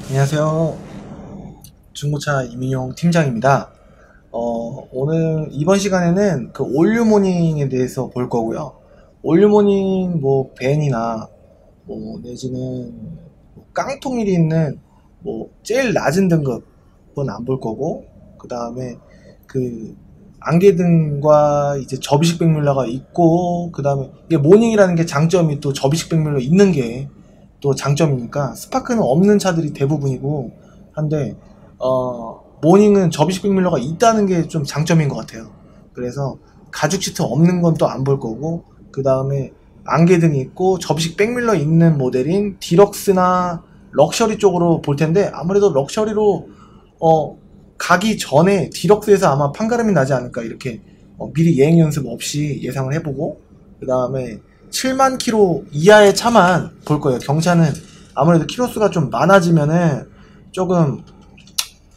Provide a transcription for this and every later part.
안녕하세요. 중고차 이민용 팀장입니다. 오늘 이번 시간에는 그 올류모닝에 대해서 볼 거고요. 올류모닝 뭐 밴이나 뭐 내지는 뭐 깡통일이 있는 뭐 제일 낮은 등급은 안 볼 거고, 그 다음에 그 안개등과 이제 접이식 백뮬러가 있고, 그 다음에 이게 모닝이라는 게 장점이 또 접이식 백뮬러 있는 게 또 장점이니까 스파크는 없는 차들이 대부분이고 한데, 모닝은 접이식 백뮬러가 있다는 게 좀 장점인 것 같아요. 그래서 가죽 시트 없는 건 또 안 볼 거고, 그 다음에 안개등이 있고 접이식 백밀러 있는 모델인 디럭스나 럭셔리 쪽으로 볼 텐데, 아무래도 럭셔리로 가기 전에 디럭스에서 아마 판가름이 나지 않을까, 이렇게 미리 예행 연습 없이 예상을 해보고, 그 다음에 7만 킬로 이하의 차만 볼 거예요. 경차는 아무래도 키로수가 좀 많아지면은 조금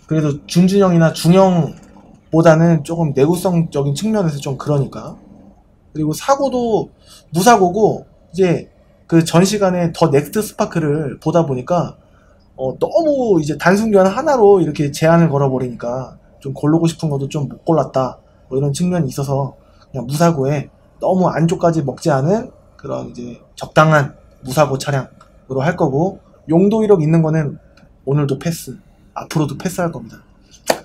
그래도 준준형이나 중형보다는 조금 내구성적인 측면에서 좀 그러니까. 그리고 사고도 무사고고, 이제 그 전 시간에 더 넥스트 스파크를 보다 보니까 너무 이제 단순견 하나로 이렇게 제한을 걸어버리니까 좀 고르고 싶은 것도 좀 못 골랐다, 뭐 이런 측면이 있어서 그냥 무사고에 너무 안쪽까지 먹지 않은 그런 이제 적당한 무사고 차량으로 할 거고, 용도 이력 있는 거는 오늘도 패스, 앞으로도 패스할 겁니다.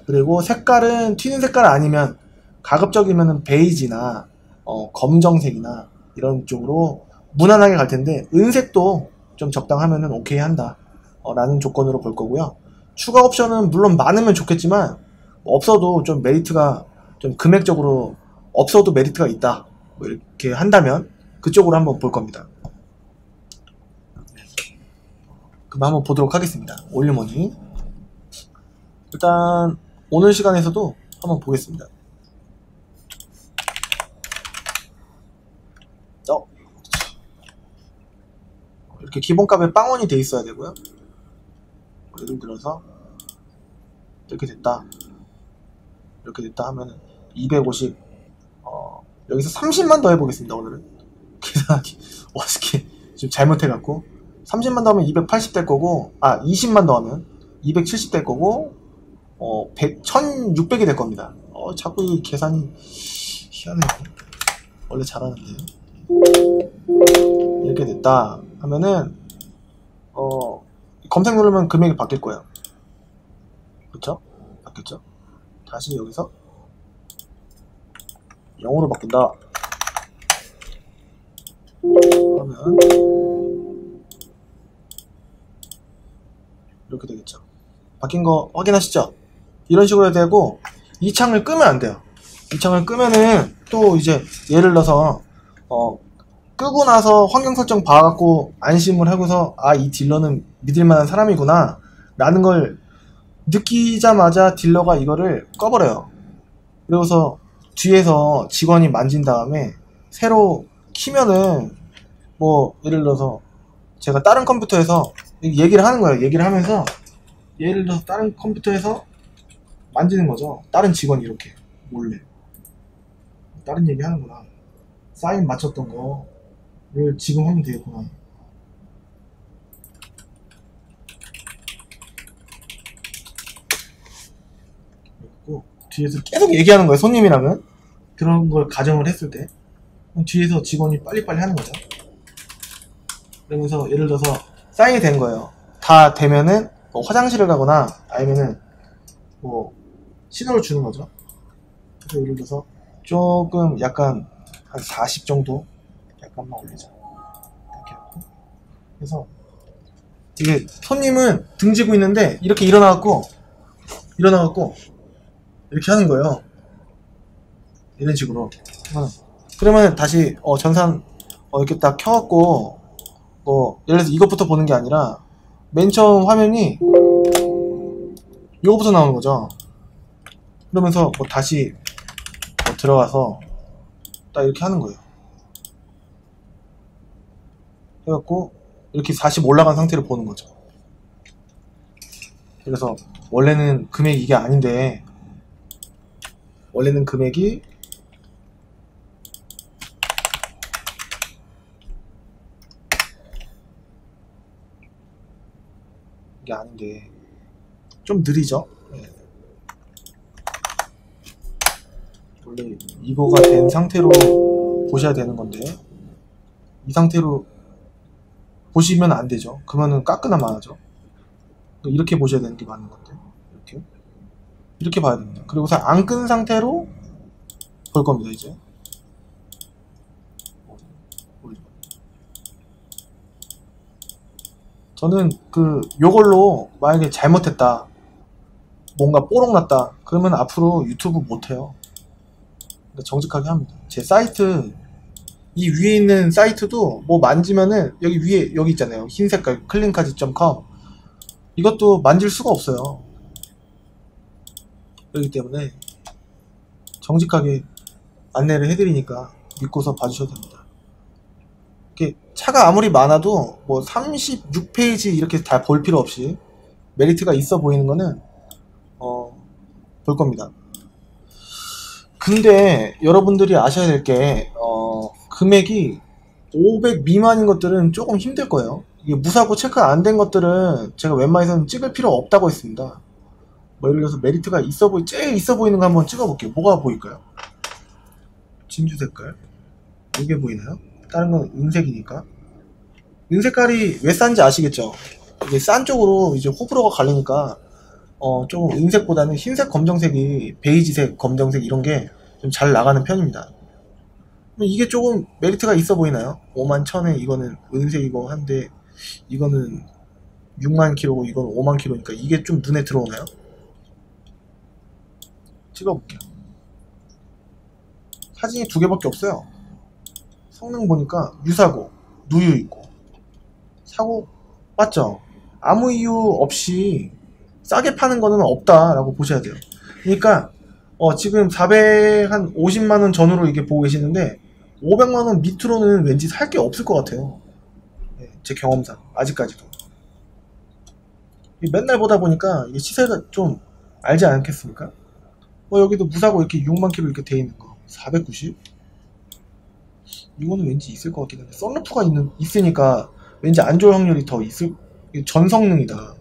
그리고 색깔은 튀는 색깔 아니면, 가급적이면은 베이지나 검정색이나 이런 쪽으로 무난하게 갈 텐데, 은색도 좀 적당하면은 오케이 한다 라는 조건으로 볼 거고요. 추가 옵션은 물론 많으면 좋겠지만 없어도 좀 메리트가, 좀 금액적으로 없어도 메리트가 있다, 뭐 이렇게 한다면 그쪽으로 한번 볼 겁니다. 그럼 한번 보도록 하겠습니다. 올류머니 일단 오늘 시간에서도 한번 보겠습니다. 이렇게 기본값에 빵원이 돼 있어야 되고요. 예를 들어서 이렇게 됐다, 이렇게 됐다 하면은 250, 여기서 30만 더 해보겠습니다. 오늘은 계산하기 어떻게 지금 잘못해갖고 30만 더 하면 280 될 거고, 20만 더 하면 270 될 거고, 1600이 될 겁니다. 자꾸 이 계산이 희한해요. 원래 잘하는데. 이렇게 됐다 하면은 검색 누르면 금액이 바뀔 거예요. 그쵸? 바뀌었죠? 다시 여기서 0으로 바꾼다 하면 이렇게 되겠죠. 바뀐 거 확인하시죠? 이런 식으로 해야 되고, 이 창을 끄면 안 돼요. 이 창을 끄면은 또 이제 예를 들어서 끄고 나서 환경 설정 봐갖고 안심을 하고서 이 딜러는 믿을만한 사람이구나 라는 걸 느끼자마자 딜러가 이거를 꺼버려요. 그러고서 뒤에서 직원이 만진 다음에 새로 키면은, 뭐 예를 들어서 제가 다른 컴퓨터에서 얘기를 하는 거예요. 얘기를 하면서 예를 들어서 다른 컴퓨터에서 만지는 거죠. 다른 직원이 이렇게 몰래 다른 얘기 하는구나, 사인 맞췄던 거를 지금 하면 되겠구나. 그리고 뒤에서 계속 얘기하는 거예요. 손님이랑은 그런 걸 가정을 했을 때 뒤에서 직원이 빨리빨리 하는 거죠. 그러면서 예를 들어서 사인이 된 거예요. 다 되면은 뭐 화장실을 가거나 아니면은 뭐 신호를 주는 거죠. 그래서 예를 들어서 조금 약간 한 40 정도 약간만 올리자, 이렇게 하고. 그래서 이게 손님은 등지고 있는데 이렇게 일어나갖고 이렇게 하는 거예요. 이런 식으로. 그러면 다시 전산 이렇게 딱 켜갖고, 예를 들어서 이것부터 보는 게 아니라 맨 처음 화면이 이거부터 나오는 거죠. 그러면서 다시 들어가서 딱 이렇게 하는 거예요. 해갖고 이렇게 40 올라간 상태를 보는 거죠. 그래서 원래는 금액이 이게 아닌데, 원래는 금액이 이게 아닌데 좀 느리죠. 네. 원래 이거가 된 상태로 보셔야 되는 건데 이 상태로 보시면 안 되죠. 그러면은 까끄나 마나죠. 이렇게 보셔야 되는 게 맞는 건데 이렇게 봐야 됩니다. 그리고 안 끈 상태로 볼 겁니다. 이제 저는 요걸로 만약에 잘못했다, 뭔가 뽀록 났다, 그러면 앞으로 유튜브 못해요. 정직하게 합니다. 제 사이트, 이 위에 있는 사이트도 뭐 만지면은 여기 위에 여기 있잖아요. 흰 색깔 클린카지.com, 이것도 만질 수가 없어요. 그렇기 때문에 정직하게 안내를 해드리니까 믿고서 봐주셔도 됩니다. 이렇게 차가 아무리 많아도 뭐 36페이지 이렇게 다 볼 필요 없이 메리트가 있어 보이는 거는 볼 겁니다. 근데 여러분들이 아셔야 될 게 금액이 500 미만인 것들은 조금 힘들 거예요. 이게 무사고 체크 안 된 것들은 제가 웬만해서는 찍을 필요 없다고 했습니다. 뭐 예를 들어서 메리트가 제일 있어 보이는 거 한번 찍어 볼게요. 뭐가 보일까요? 진주 색깔, 이게 보이나요? 다른 건 은색이니까. 은색깔이 왜 싼지 아시겠죠? 이게 싼 쪽으로 이제 호불호가 갈리니까 조금 은색보다는 흰색, 검정색이, 베이지색, 검정색 이런 게 좀 잘 나가는 편입니다. 이게 조금 메리트가 있어 보이나요? 51,000에 이거는 은색이고 한데 이거는 6만 킬로고 이건 5만 킬로니까 이게 좀 눈에 들어오나요? 찍어볼게요. 사진이 두 개밖에 없어요. 성능 보니까 유사고, 누유 있고, 사고 맞죠? 아무 이유 없이 싸게 파는 거는 없다라고 보셔야 돼요. 그러니까 지금 450만원 전후로 이게 보고 계시는데 500만원 밑으로는 왠지 살 게 없을 것 같아요. 네, 제 경험상 아직까지도 맨날 보다 보니까 이게 시세가 좀 알지 않겠습니까? 여기도 무사고 이렇게 6만 킬로 이렇게 돼 있는 거 490? 이거는 왠지 있을 것 같긴 한데 썬루프가 있으니까 왠지 안 좋을 확률이 더 있을. 전성능이다.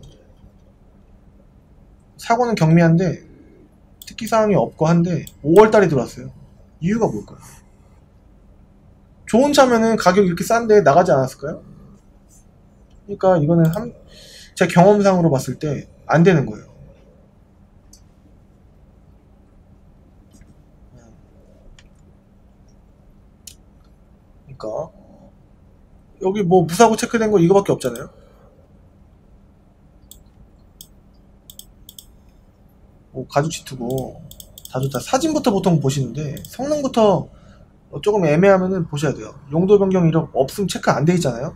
사고는 경미한데 특기사항이 없고 한데 5월달에 들어왔어요. 이유가 뭘까요? 좋은 차면은 가격이 이렇게 싼데 나가지 않았을까요? 그러니까 이거는 제 경험상으로 봤을 때 안 되는 거예요. 그러니까 여기 뭐 무사고 체크된 거 이거밖에 없잖아요. 가죽 시트고 다 좋다. 사진부터 보통 보시는데 성능부터 조금 애매하면은 보셔야 돼요. 용도 변경 이력 없음 체크 안 돼 있잖아요.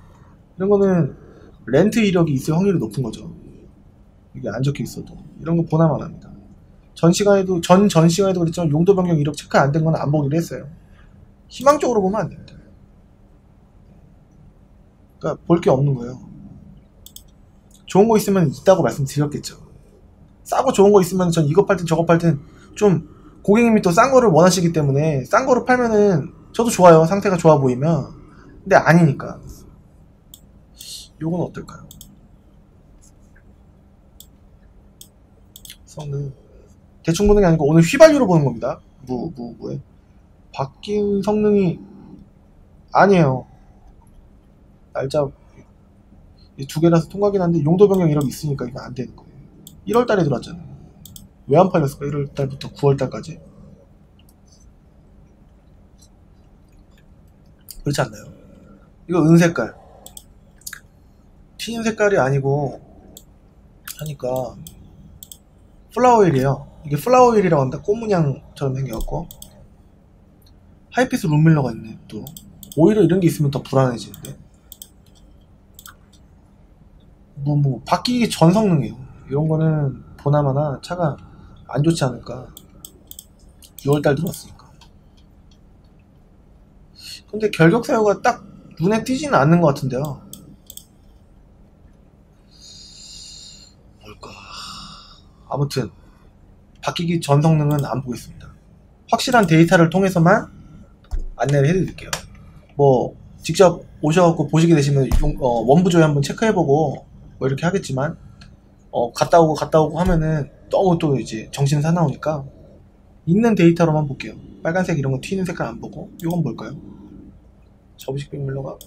이런 거는 렌트 이력이 있을 확률이 높은 거죠. 이게 안 적혀 있어도 이런 거 보나만 합니다. 전 시간에도 그랬지만 용도 변경 이력 체크 안 된 건 안 보기로 했어요. 희망적으로 보면 안 됩니다. 그러니까 볼 게 없는 거예요. 좋은 거 있으면 있다고 말씀드렸겠죠. 싸고 좋은 거 있으면 전 이거 팔든 저거 팔든, 좀 고객님이 또 싼 거를 원하시기 때문에 싼 거를 팔면은 저도 좋아요. 상태가 좋아 보이면. 근데 아니니까. 요건 어떨까요? 성능 대충 보는 게 아니고 오늘 휘발유로 보는 겁니다. 뭐에 바뀐 성능이 아니에요. 날짜 두 개라서 통과긴 한데 용도 변경 이렇게 있으니까 이거 안 되는 거예요. 1월달에 들어왔잖아요. 왜 안 팔렸을까? 1월달부터 9월달까지. 그렇지 않나요? 이거 은색깔, 튀는 색깔이 아니고 하니까 플라워 휠이에요. 이게 플라워 휠이라고 한다. 꽃 문양처럼 생겨갖고 하이피스 룸밀러가 있네. 또 오히려 이런 게 있으면 더 불안해지는데. 뭐 바뀌기 전 성능이에요. 이런 거는 보나마나 차가 안 좋지 않을까. 6월달 들어왔으니까. 근데 결격 사유가 딱 눈에 띄지는 않는 것 같은데요. 뭘까? 아무튼 바뀌기 전 성능은 안 보겠습니다. 확실한 데이터를 통해서만 안내를 해드릴게요. 뭐 직접 오셔갖고 보시게 되시면 원부 조회 한번 체크해보고 뭐 이렇게 하겠지만, 갔다 오고 하면은 너무 또 이제 정신 사나우니까 있는 데이터로만 볼게요. 빨간색 이런 거 튀는 색깔 안 보고. 이건 뭘까요? 접이식 백밀러가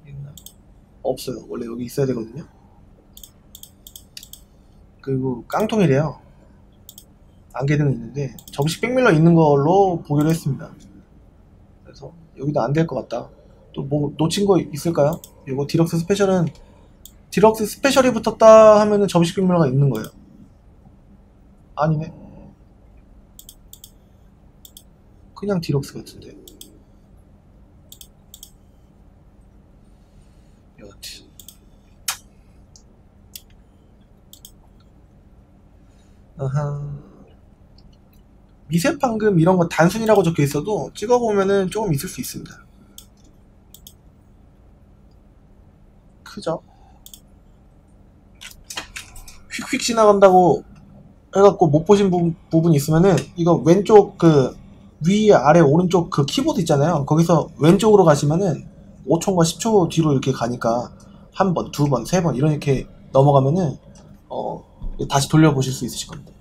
있나? 없어요. 원래 여기 있어야 되거든요. 그리고 깡통이래요. 안개등은 있는데 접이식 백밀러 있는 걸로 보기로 했습니다. 그래서 여기도 안 될 것 같다. 또 뭐 놓친 거 있을까요? 이거 디럭스 스페셜은 디럭스 스페셜이 붙었다 하면은 접이식 백밀러가 있는 거예요. 아니네. 그냥 디럭스 같은데. 여하튼 아하. 미세 판금 이런 거 단순이라고 적혀 있어도 찍어보면은 조금 있을 수 있습니다. 크죠? 휙휙 지나간다고 해갖고 못 보신 부분이 있으면은 이거 왼쪽 그 위 아래 오른쪽 그 키보드 있잖아요. 거기서 왼쪽으로 가시면은 5초인가 10초 뒤로 이렇게 가니까 한 번, 두 번, 세 번 이렇게 넘어가면은 다시 돌려보실 수 있으실 겁니다.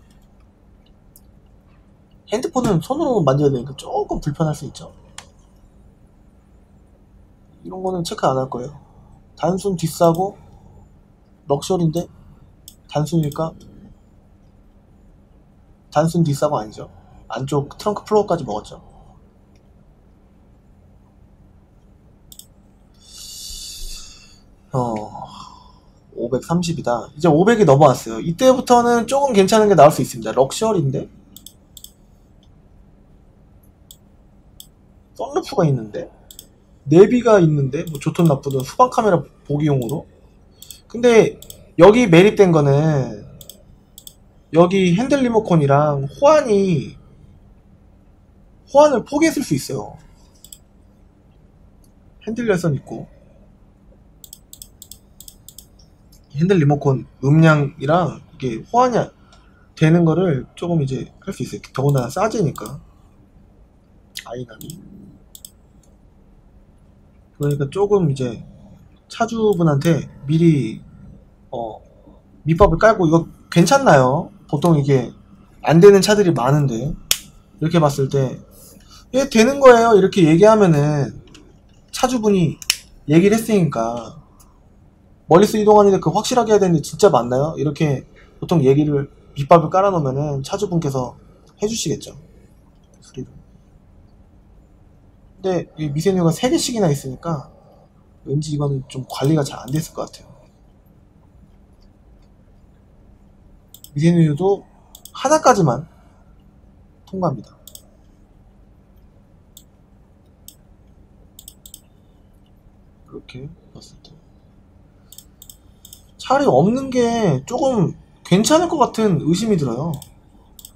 핸드폰은 손으로 만져야 되니까 조금 불편할 수 있죠. 이런 거는 체크 안 할 거예요. 단순 뒷사고 럭셔리인데 단순일까? 단순 뒷사고 아니죠. 안쪽 트렁크 플로어까지 먹었죠. 530이다. 이제 500이 넘어왔어요. 이때부터는 조금 괜찮은 게 나올 수 있습니다. 럭셔리인데? 썬루프가 있는데? 내비가 있는데? 뭐 좋든 나쁘든 후방 카메라 보기용으로? 근데 여기 매립된 거는 여기 핸들 리모컨이랑 호환을 포기했을 수 있어요. 핸들 열선 있고 핸들 리모컨 음량이랑 이게 호환이 되는 거를 조금 이제 할 수 있어요. 더군다나 싸지니까 아이감이. 그러니까 조금 이제 차주분한테 미리 밑밥을 깔고 이거 괜찮나요? 보통 이게 안 되는 차들이 많은데 이렇게 봤을 때 예, 되는 거예요. 이렇게 얘기하면은 차주분이 얘기를 했으니까 멀리서 이동하는데 그 확실하게 해야 되는데 진짜 맞나요? 이렇게 보통 얘기를 밑밥을 깔아놓으면은 차주분께서 해주시겠죠. 수리를. 근데 이 미세누유가 3개씩이나 있으니까 왠지 이거는 좀 관리가 잘 안 됐을 것 같아요. 미세누유도 하나까지만 통과합니다. 이렇게 봤을 때 차라리 없는 게 조금 괜찮을 것 같은 의심이 들어요.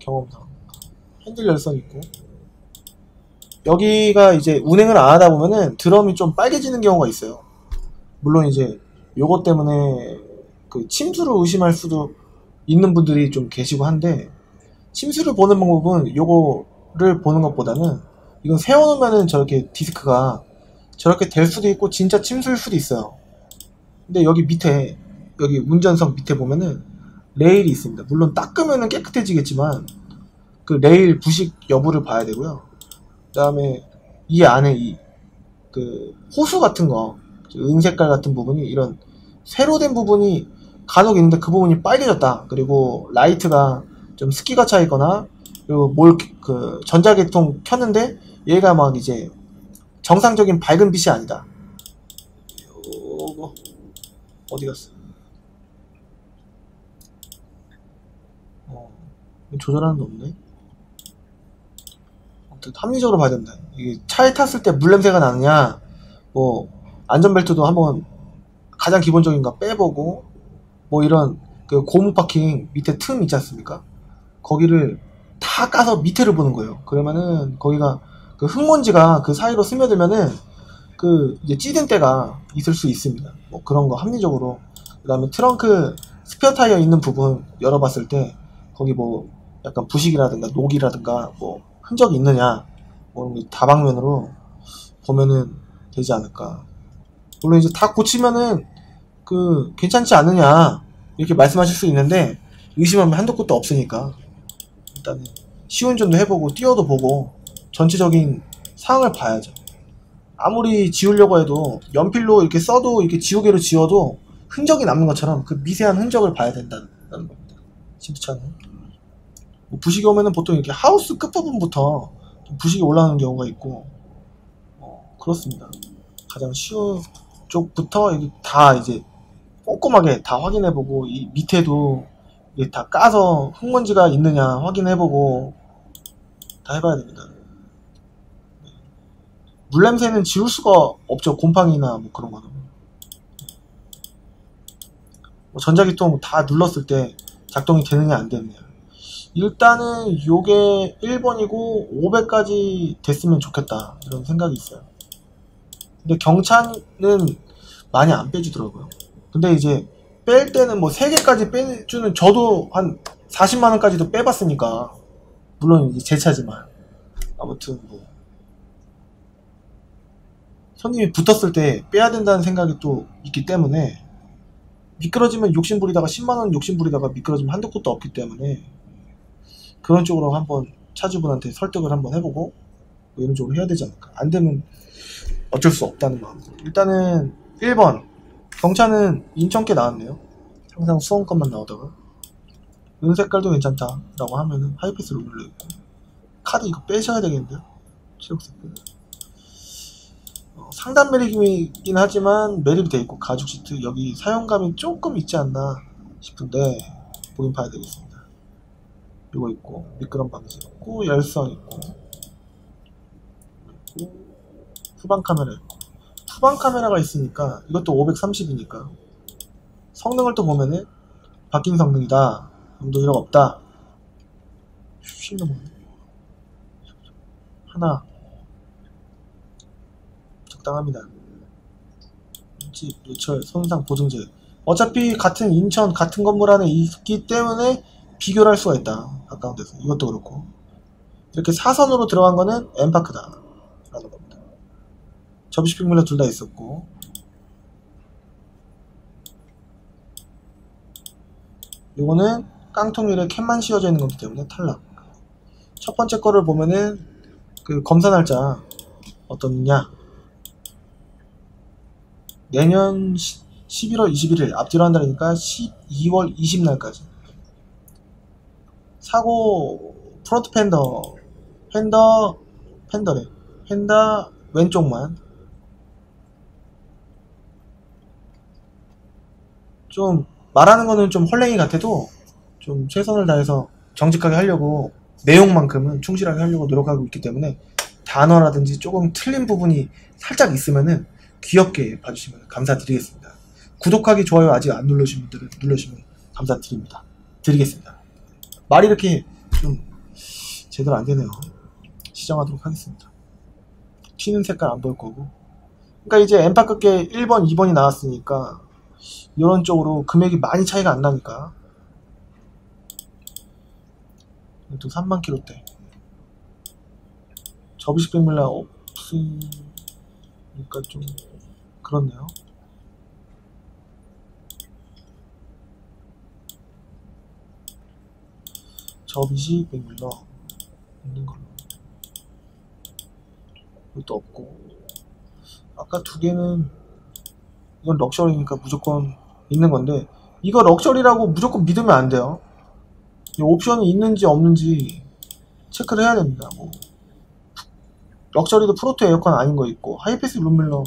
경험상. 핸들 열선 있고 여기가 이제 운행을 안 하다 보면은 드럼이 좀 빨개지는 경우가 있어요. 물론 이제 요것 때문에 그 침수를 의심할 수도 있는 분들이 좀 계시고 한데 침수를 보는 방법은 요거를 보는 것보다는 이건 세워놓으면은 저렇게 디스크가 저렇게 될 수도 있고 진짜 침수일 수도 있어요. 근데 여기 밑에 여기 운전석 밑에 보면은 레일이 있습니다. 물론 닦으면은 깨끗해지겠지만 그 레일 부식 여부를 봐야 되고요. 그 다음에 이 안에 이 그 호수 같은 거 은색깔 같은 부분이 이런 세로 된 부분이 간혹 있는데 그 부분이 빨개졌다. 그리고 라이트가 좀 습기가 차 있거나 그리고 그 전자계통 켰는데 얘가 막 이제 정상적인 밝은 빛이 아니다. 요거 어디 갔어? 조절하는 게 없네. 아무튼 합리적으로 봐야 된다. 이게 차에 탔을 때 물냄새가 나느냐, 뭐 안전벨트도 한번 가장 기본적인 거 빼보고, 뭐 이런 그 고무 파킹 밑에 틈 있지 않습니까? 거기를 다 까서 밑에를 보는 거예요. 그러면은 거기가 그 흙먼지가 그 사이로 스며들면은 그 이제 찌든 때가 있을 수 있습니다. 뭐 그런 거 합리적으로. 그 다음에 트렁크 스페어 타이어 있는 부분 열어봤을 때 거기 뭐 약간 부식이라든가 녹이라든가 뭐 흔적이 있느냐 뭐 다방면으로 보면은 되지 않을까. 물론 이제 다 고치면은 괜찮지 않느냐 이렇게 말씀하실 수 있는데, 의심하면 한도 끝도 없으니까 일단은 시운전도 해보고 띄워도 보고 전체적인 상황을 봐야죠. 아무리 지우려고 해도 연필로 이렇게 써도, 이렇게 지우개로 지워도 흔적이 남는 것처럼 그 미세한 흔적을 봐야 된다는 겁니다. 심부차는 부식이 오면은 보통 이렇게 하우스 끝부분부터 부식이 올라오는 경우가 있고, 그렇습니다. 가장 쉬운 쪽부터 다 이제 꼼꼼하게 다 확인해보고, 이 밑에도 이게 다 까서 흙먼지가 있느냐 확인해보고 다 해봐야 됩니다. 물냄새는 지울 수가 없죠. 곰팡이나 뭐 그런 거는. 전자기통 다 눌렀을 때 작동이 되느냐 안 되느냐. 일단은 요게 1번이고 500까지 됐으면 좋겠다 이런 생각이 있어요. 근데 경차는 많이 안 빼주더라고요. 근데 이제 뺄 때는 뭐 3개까지 빼주는, 저도 한 40만원까지도 빼봤으니까, 물론 이제 제 차지만, 아무튼 뭐 손님이 붙었을 때 빼야 된다는 생각이 또 있기 때문에, 미끄러지면 욕심부리다가 10만원 욕심부리다가 미끄러지면 한도 끝도 없기 때문에 그런 쪽으로 한번 차주분한테 설득을 한번 해보고 뭐 이런 쪽으로 해야 되지 않을까. 안 되면 어쩔 수 없다는 마음. 일단은 1번 경차는 인천께 나왔네요. 항상 수원 것만 나오다가 은 색깔도 괜찮다 라고 하면은 하이패스로 눌러있고, 카드 이거 빼셔야 되겠는데요. 초록색. 상단 매립이긴 하지만 매립이 돼 있고, 가죽 시트 여기 사용감이 조금 있지 않나 싶은데 보긴 봐야 되겠습니다. 이거 있고, 미끄럼 방지 있고, 열선 있고, 후방 카메라 있고. 후방 카메라가 있으니까 이것도 530이니까 성능을 또 보면은 바뀐 성능이다, 염도 이력 없다, 하나 적당합니다. 누철 손상 보증제, 어차피 같은 인천 같은 건물 안에 있기 때문에 비교를 할 수가 있다. 가까운 데서. 이것도 그렇고 이렇게 사선으로 들어간 거는 엠파크다 라는 겁니다. 접이식 빅밀러 둘 다 있었고, 요거는 깡통휠에 캔만 씌워져 있는 거기 때문에 탈락. 첫 번째 거를 보면은 그 검사 날짜 어떻냐, 내년 11월 21일 앞뒤로 한다니까 12월 20날까지. 사고 프론트 팬더래. 펜더 왼쪽만 좀, 말하는 거는 좀 헐랭이 같아도 좀 최선을 다해서 정직하게 하려고, 내용만큼은 충실하게 하려고 노력하고 있기 때문에 단어라든지 조금 틀린 부분이 살짝 있으면은 귀엽게 봐주시면 감사드리겠습니다. 구독하기, 좋아요 아직 안 누르신 분들은 눌러주시면 드리겠습니다. 말이 이렇게 좀 제대로 안 되네요. 시정하도록 하겠습니다. 튀는 색깔 안 보일 거고. 그러니까 이제 엠파크께 1번, 2번이 나왔으니까 이런 쪽으로 금액이 많이 차이가 안 나니까. 또 3만 킬로대. 접이식 백밀라 없으니까 좀 그렇네요. 접이식 백밀러 있는 걸로. 이것도 없고, 아까 두 개는 이건 럭셔리니까 무조건 있는 건데, 이거 럭셔리라고 무조건 믿으면 안 돼요. 이 옵션이 있는지 없는지 체크를 해야 됩니다. 뭐 럭셔리도 프로토 에어컨 아닌 거 있고, 하이패스 룸밀러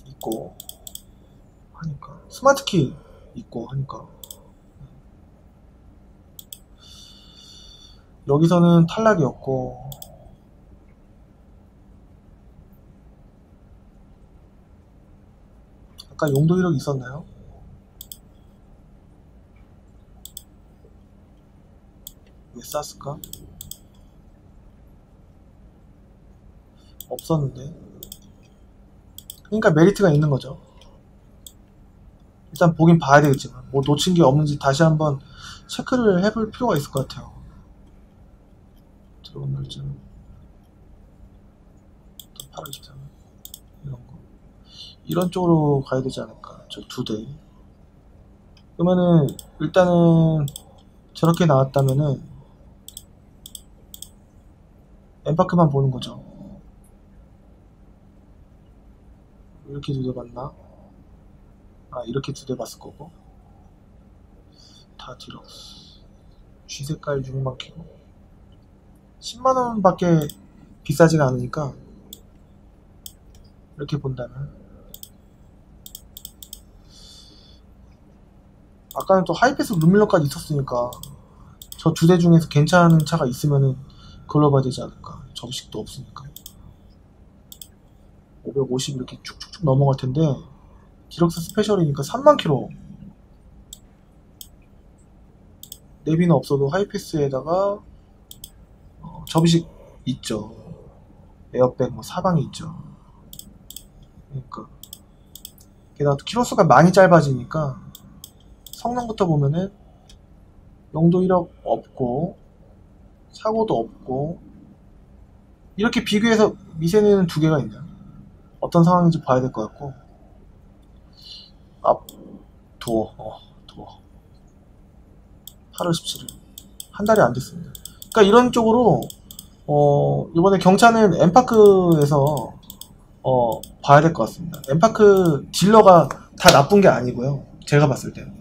있고 하니까, 스마트키 있고 하니까 여기서는 탈락이었고, 아까 용도 이력이 있었나요? 왜 쌌을까? 없었는데. 그러니까 메리트가 있는 거죠. 일단 보긴 봐야 되겠지만, 뭐 놓친 게 없는지 다시 한번 체크를 해볼 필요가 있을 것 같아요. 들어온 날짜는 8월 23일 이런 거. 이런 쪽으로 가야 되지 않을까. 저 2대. 그러면은 일단은 저렇게 나왔다면은 엠파크만 보는 거죠. 이렇게 2대 봤나? 아, 이렇게 2대 봤을 거고. 다 디럭스. G색깔 6만 키고 10만원 밖에 비싸지가 않으니까 이렇게 본다면, 아까는 또 하이패스 룸밀러까지 있었으니까 저 2대 중에서 괜찮은 차가 있으면은 그걸로 봐야 되지 않을까. 접식도 없으니까 550 이렇게 쭉쭉쭉 넘어갈 텐데, 디럭스 스페셜이니까 3만 킬로. 내비는 없어도 하이패스에다가 접이식 있죠. 에어백 뭐 사방이 있죠. 그러니까 게다가 또 키로수가 많이 짧아지니까 성능부터 보면은 영도 1억 없고 사고도 없고, 이렇게 비교해서 미세는 2개가 있네요. 어떤 상황인지 봐야 될 것 같고. 앞 도어 도어 8월 17일 한 달이 안 됐습니다. 그러니까 이런 쪽으로 이번에 경차는 엠파크에서 봐야 될 것 같습니다. 엠파크 딜러가 다 나쁜 게 아니고요. 제가 봤을 때는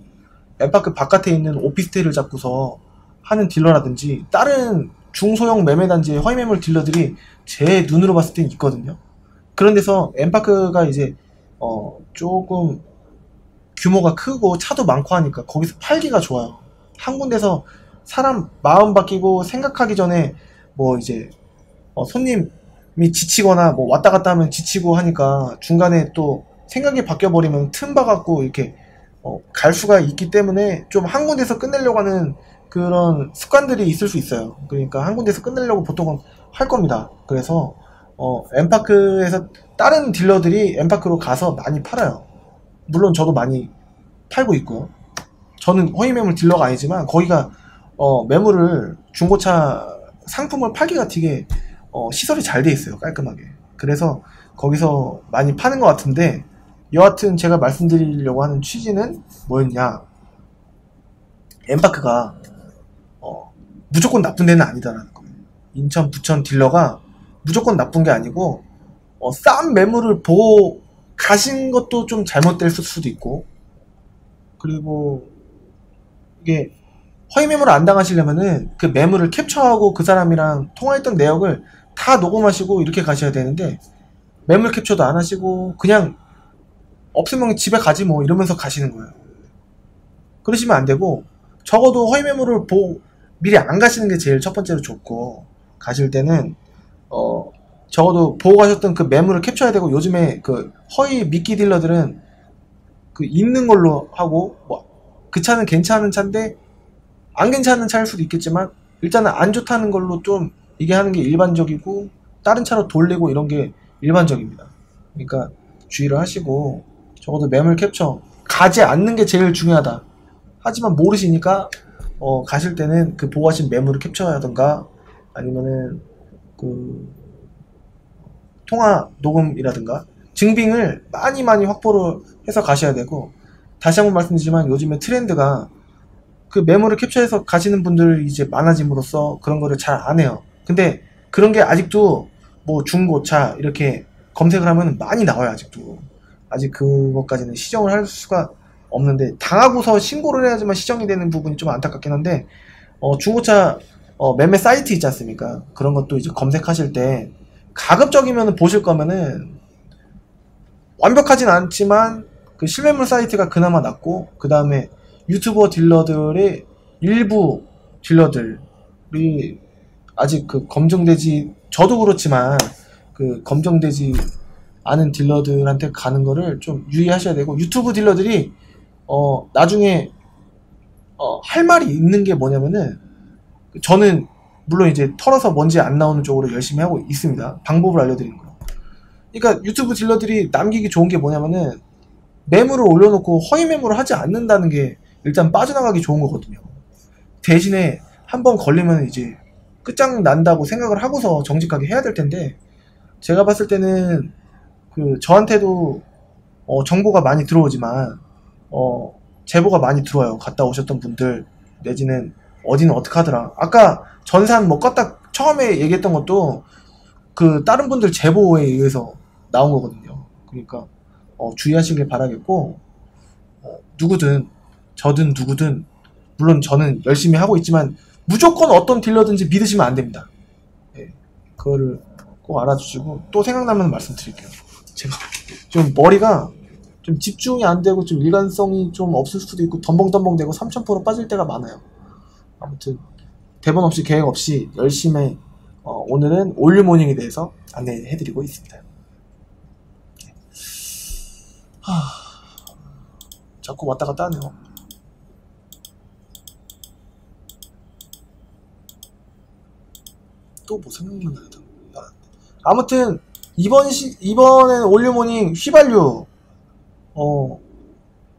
엠파크 바깥에 있는 오피스텔을 잡고서 하는 딜러라든지 다른 중소형 매매단지의 허위매물 딜러들이 제 눈으로 봤을 땐 있거든요. 그런 데서 엠파크가 이제 조금 규모가 크고 차도 많고 하니까 거기서 팔기가 좋아요. 한 군데서 사람 마음 바뀌고 생각하기 전에 뭐 이제 손님이 지치거나 뭐 왔다 갔다 하면 지치고 하니까 중간에 또 생각이 바뀌어 버리면 틈 봐갖고 이렇게 갈 수가 있기 때문에 좀 한 군데서 끝내려고 하는 그런 습관들이 있을 수 있어요. 그러니까 한 군데서 끝내려고 보통은 할 겁니다. 그래서 엠파크에서 다른 딜러들이 엠파크로 가서 많이 팔아요. 물론 저도 많이 팔고 있고요. 저는 허위매물 딜러가 아니지만 거기가 매물을, 중고차 상품을 팔기가 되게 시설이 잘 돼 있어요. 깔끔하게. 그래서 거기서 많이 파는 것 같은데, 여하튼 제가 말씀드리려고 하는 취지는 뭐였냐, 엠파크가 무조건 나쁜 데는 아니다라는 거예요. 인천, 부천 딜러가 무조건 나쁜 게 아니고 싼 매물을 보고 가신 것도 좀 잘못될 수도 있고, 그리고 이게 허위 매물을 안 당하시려면은 그 매물을 캡처하고 그 사람이랑 통화했던 내역을 다 녹음하시고 이렇게 가셔야 되는데, 매물 캡처도 안 하시고 그냥 없으면 집에 가지 뭐 이러면서 가시는 거예요. 그러시면 안 되고, 적어도 허위 매물을 미리 안 가시는 게 제일 첫 번째로 좋고, 가실 때는 적어도 보고 가셨던 그 매물을 캡처해야 되고, 요즘에 그 허위 미끼 딜러들은 그 있는 걸로 하고, 뭐 그 차는 괜찮은 차인데 안 괜찮은 차일 수도 있겠지만 일단은 안 좋다는 걸로 좀 이게 하는 게 일반적이고, 다른 차로 돌리고 이런 게 일반적입니다. 그러니까 주의를 하시고, 적어도 매물 캡처 가지 않는 게 제일 중요하다. 하지만 모르시니까 가실 때는 그 보고하신 매물을 캡처하던가, 아니면은 그 통화 녹음이라든가 증빙을 많이 확보를 해서 가셔야 되고, 다시 한번 말씀드리지만 요즘에 트렌드가 그 매물을 캡처해서 가시는 분들이 이제 많아짐으로써 그런 거를 잘 안 해요. 근데 그런 게 아직도 뭐 중고차 이렇게 검색을 하면 많이 나와요. 아직도. 아직 그것까지는 시정을 할 수가 없는데, 당하고서 신고를 해야지만 시정이 되는 부분이 좀 안타깝긴 한데, 중고차 매매 사이트 있지 않습니까? 그런 것도 이제 검색하실 때 가급적이면 보실 거면은, 완벽하진 않지만 그 실매물 사이트가 그나마 낫고, 그 다음에 유튜버 딜러들의 일부 딜러들이 아직 그 검증되지, 저도 그렇지만 그 검증되지 않은 딜러들한테 가는 거를 좀 유의하셔야 되고, 유튜브 딜러들이 나중에 할 말이 있는 게 뭐냐면은, 저는 물론 이제 털어서 먼지 안 나오는 쪽으로 열심히 하고 있습니다. 방법을 알려드리는 거예요. 그러니까 유튜브 딜러들이 남기기 좋은 게 뭐냐면은, 매물을 올려놓고 허위 매물을 하지 않는다는 게 일단 빠져나가기 좋은 거거든요. 대신에 한번 걸리면 이제 끝장 난다고 생각을 하고서 정직하게 해야 될 텐데, 제가 봤을 때는 그 저한테도 정보가 많이 들어오지만 제보가 많이 들어와요. 갔다 오셨던 분들 내지는 어디는 어떻게 하더라. 아까 전산 뭐 껐다 처음에 얘기했던 것도 그 다른 분들 제보에 의해서 나온 거거든요. 그러니까 주의하시길 바라겠고, 누구든 저든 누구든 물론 저는 열심히 하고 있지만 무조건 어떤 딜러든지 믿으시면 안 됩니다. 예, 그거를 꼭 알아주시고, 또 생각나면 말씀드릴게요. 제가 좀 머리가 좀 집중이 안 되고 좀 일관성이 좀 없을 수도 있고 덤벙덤벙 되고 3000% 빠질 때가 많아요. 아무튼 대본 없이 계획 없이 열심히 오늘은 올류모닝에 대해서 안내해드리고 있습니다. 자꾸 왔다 갔다 하네요. 또 뭐 생각만 나요. 아무튼 이번엔 올류모닝 휘발유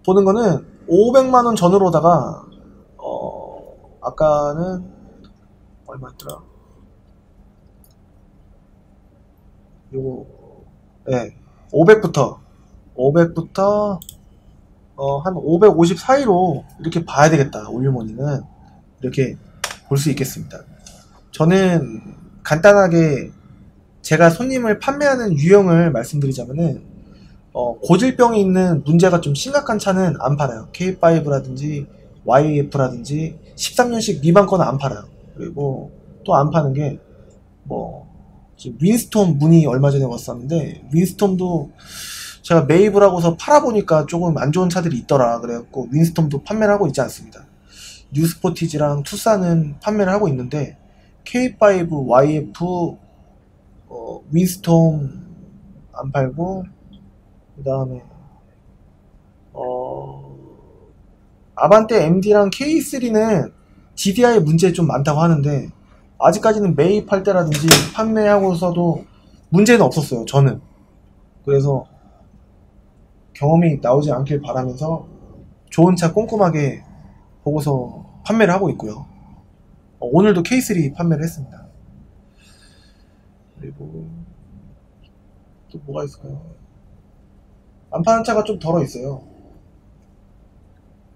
보는 거는 500만원 전후로다가 아까는 얼마였더라? 요거 500부터 한 550 사이로 이렇게 봐야 되겠다. 올류모닝은 이렇게 볼 수 있겠습니다. 저는 간단하게 제가 손님을 판매하는 유형을 말씀드리자면은 고질병이 있는 문제가 좀 심각한 차는 안 팔아요. K5라든지 YF라든지 13년식 미만 거는 안 팔아요. 그리고 또 안 파는 게 지금 윈스톰 문의 얼마 전에 왔었는데, 윈스톰도 제가 매입을 하고서 팔아보니까 조금 안 좋은 차들이 있더라. 그래갖고 윈스톰도 판매를 하고 있지 않습니다. 뉴스포티지랑 투싼은 판매를 하고 있는데, K5, YF, 윈스톰 안 팔고, 그 다음에 아반떼 MD랑 K3는 GDI 문제 좀 많다고 하는데, 아직까지는 매입할 때라든지 판매하고서도 문제는 없었어요. 저는. 그래서 경험이 나오지 않길 바라면서 좋은 차 꼼꼼하게 보고서 판매를 하고 있고요. 오늘도 K3 판매를 했습니다. 그리고 또 뭐가 있을까요? 안 파는 차가 좀 덜어 있어요.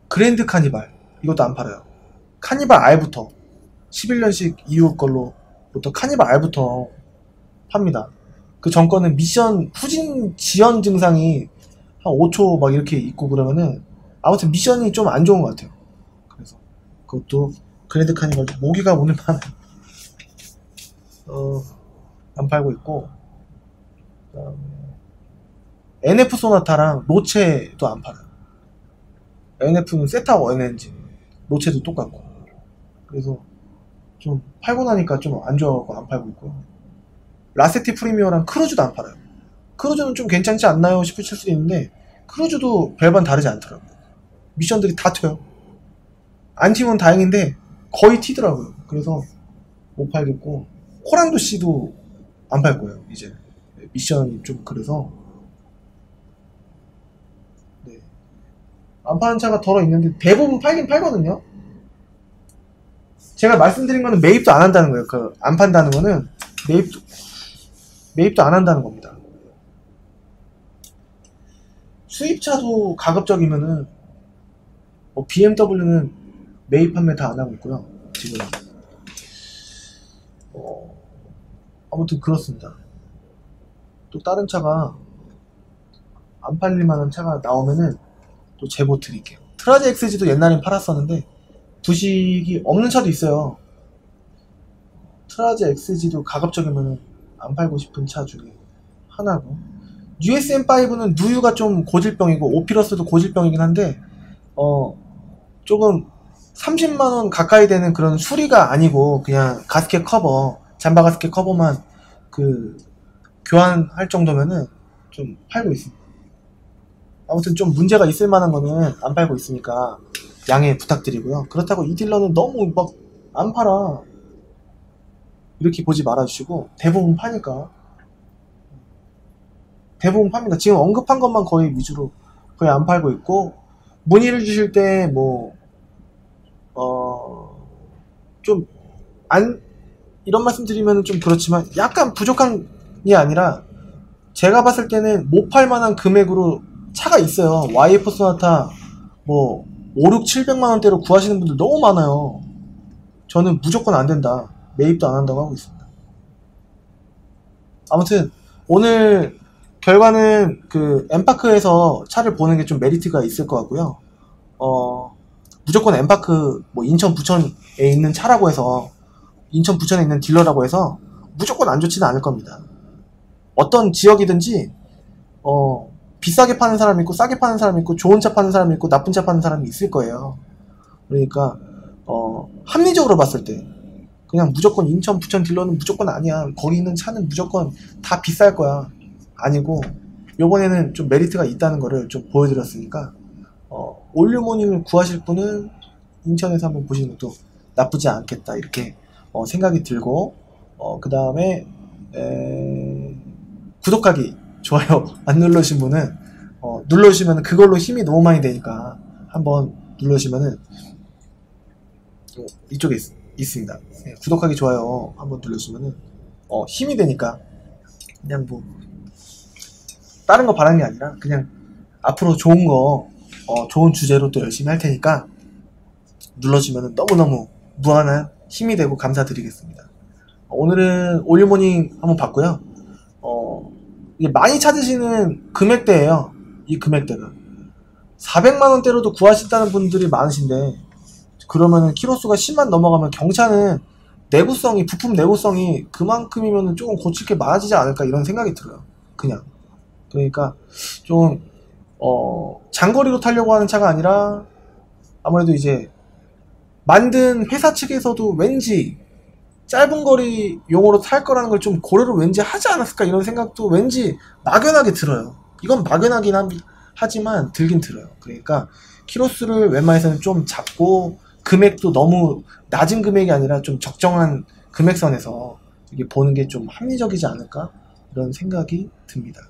그랜드 카니발, 이것도 안 팔아요. 카니발 R부터 11년식 이후 걸로부터 카니발 R부터 팝니다. 그 전거는 미션 후진 지연 증상이 한 5초 막 이렇게 있고 그러면은 아무튼 미션이 좀 안 좋은 것 같아요. 그래서 그것도 그랜드 카니발, 모기가 오늘 많아요. 안 팔고 있고, 그다음에 NF 소나타랑 노체도 안 팔아요. NF는 세타 원 엔진, 노체도 똑같고. 그래서 좀 팔고 나니까 좀 안 좋아하고 안 팔고 있고요. 라세티 프리미어랑 크루즈도 안 팔아요. 크루즈는 좀 괜찮지 않나요 싶으실 수도 있는데, 크루즈도 별반 다르지 않더라고요. 미션들이 다 튀어요. 안 튀면 다행인데 거의 튀더라고요. 그래서 못 팔겠고, 호랑도 C도 안 팔 거예요. 이제 미션이 좀 그래서. 네. 안 파는 차가 덜어 있는데 대부분 팔긴 팔거든요. 제가 말씀드린 거는 매입도 안 한다는 거예요. 그 안 판다는 거는 매입도 안 한다는 겁니다. 수입차도 가급적이면은 BMW는 매입 판매 다 안 하고 있고요. 지금 아무튼 그렇습니다. 또 다른 차가 안 팔릴 만한 차가 나오면은 또 제보 드릴게요. 트라지 XG도 옛날엔 팔았었는데 부식이 없는 차도 있어요. 트라지 XG도 가급적이면 안 팔고 싶은 차 중에 하나고, USM5는 누유가 좀 고질병이고 오피러스도 고질병이긴 한데 조금 30만원 가까이 되는 그런 수리가 아니고 그냥 가스켓 커버, 잠바 가스켓 커버만 교환할 정도면은 좀 팔고 있습니다. 아무튼 좀 문제가 있을 만한 거는 안 팔고 있으니까 양해 부탁드리고요. 그렇다고 이 딜러는 너무 막 안 팔아 이렇게 보지 말아주시고, 대부분 파니까. 대부분 팝니다. 지금 언급한 것만 거의 위주로 거의 안 팔고 있고, 문의를 주실 때 이런 말씀 드리면 좀 그렇지만 약간 부족한 게 아니라, 제가 봤을 때는 못 팔 만한 금액으로 차가 있어요. YF 소나타 뭐 5, 6, 700만원대로 구하시는 분들 너무 많아요. 저는 무조건 안 된다, 매입도 안 한다고 하고 있습니다. 아무튼 오늘 결과는 그 엠파크에서 차를 보는 게 좀 메리트가 있을 것 같고요. 무조건 엠파크 뭐 인천 부천에 있는 차라고 해서, 인천 부천에 있는 딜러라고 해서 무조건 안 좋지는 않을 겁니다. 어떤 지역이든지 비싸게 파는 사람이 있고 싸게 파는 사람이 있고 좋은 차 파는 사람이 있고 나쁜 차 파는 사람이 있을 거예요. 그러니까 합리적으로 봤을 때 그냥 무조건 인천 부천 딜러는 무조건 아니야, 거기 있는 차는 무조건 다 비쌀 거야, 아니고 요번에는 좀 메리트가 있다는 거를 좀 보여드렸으니까 올류모닝을 구하실 분은 인천에서 한번 보시는 것도 나쁘지 않겠다, 이렇게 생각이 들고, 그 다음에 구독하기, 좋아요 안 눌러주신 분은 눌러주시면 그걸로 힘이 너무 많이 되니까 한번 눌러주시면은 이쪽에 있습니다. 네, 구독하기, 좋아요 한번 눌러주시면은 힘이 되니까, 그냥 뭐 다른 거 바라는 게 아니라 그냥 앞으로 좋은 거 좋은 주제로 또 열심히 할 테니까 눌러주면 너무너무 무한한 힘이 되고 감사드리겠습니다. 오늘은 올류모닝 한번 봤고요. 이제 많이 찾으시는 금액대예요. 이 금액대가 400만원대로도 구하신다는 분들이 많으신데, 그러면은 키로수가 10만 넘어가면 경차는 내구성이, 부품 내구성이 그만큼이면 조금 고칠 게 많아지지 않을까, 이런 생각이 들어요. 그냥. 그러니까 좀 장거리로 타려고 하는 차가 아니라, 아무래도 이제 만든 회사 측에서도 왠지 짧은 거리 용어로 탈 거라는 걸 좀 고려를 왠지 하지 않았을까, 이런 생각도 왠지 막연하게 들어요. 이건 막연하긴 하지만 들긴 들어요. 그러니까 키로수를 웬만해서는 좀 잡고, 금액도 너무 낮은 금액이 아니라 좀 적정한 금액선에서 이게 보는 게 좀 합리적이지 않을까, 이런 생각이 듭니다.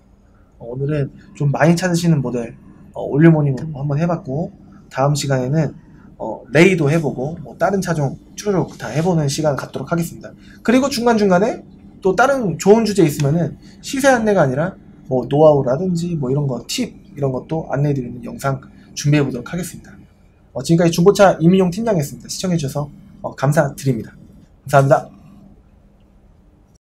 오늘은 좀 많이 찾으시는 모델 올류모닝으로 한번 해봤고, 다음 시간에는 레이도 해보고 뭐 다른 차종 쭈루룩 다 해보는 시간 갖도록 하겠습니다. 그리고 중간중간에 또 다른 좋은 주제 있으면은 시세 안내가 아니라 뭐 노하우라든지 뭐 이런 거, 팁 이런 것도 안내해드리는 영상 준비해 보도록 하겠습니다. 지금까지 중고차 이민용 팀장이었습니다. 시청해주셔서 감사드립니다. 감사합니다.